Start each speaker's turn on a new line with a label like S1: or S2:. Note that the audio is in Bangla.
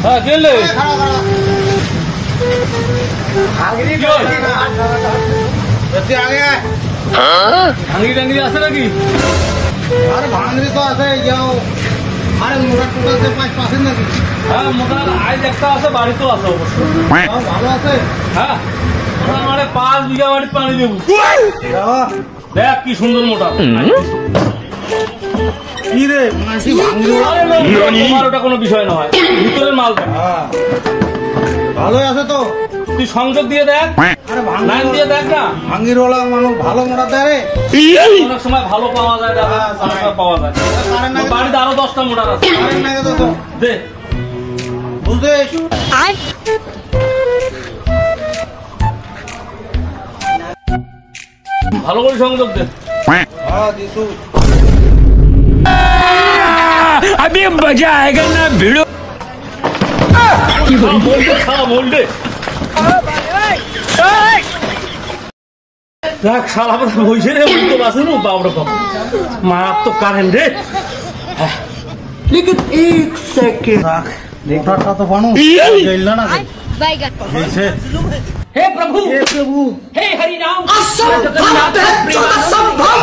S1: হ্যাঁ গেলে ভাঙি টাঙ্গি আছে নাকি?
S2: আরে ভাঙড়ি তো আছে যাও। আরে মোটা টোটা আছে 5% নাকি?
S1: হ্যাঁ মোটা আজ একটা আছে, বাড়িতেও আছে অবশ্য।
S2: ভালো আছে।
S1: হ্যাঁ মানে 5 বিঘা বাড়ি পানি দেবো। দেখ কি সুন্দর মোটা।
S2: কি রে মাসি ভাঙড়ি?
S1: তোমার ওটা কোনো বিষয় নয়, ভিতরের মাল দেখ।
S2: ভালোই আছে তো।
S1: তুই সংযোগ দিয়ে দেখ,
S2: আরে
S1: লাইন দিয়ে দেখ না।
S2: ভাঙিরওয়ালা মানুষ ভালো মোটা দেয় রে।
S1: অনেক সময় ভালো পাওয়া যায়, অনেক সময় পাওয়া যায়। বাড়িতে আরো 10টা মোটার আছে, দে
S2: বুঝছিস?
S1: ভালো করে সংযোগ দে।
S2: হ্যাঁ দিছু।
S3: अभी मजा आएगा ना भिड़ो।
S1: বলবে দেখ সারা কথা বইছে রে, উল্টো বাসে নো বাবরে বাপ, মারাত্মক কারেন্ট রে।
S2: लेकिन 1 सेकंड রাখ। মোটাটা তো বানু গেল না রে।
S4: बैगन
S2: গেছে।
S3: हे प्रभु
S2: हे प्रभु
S3: हे हरि राम।
S4: असंभव है, जो असंभव।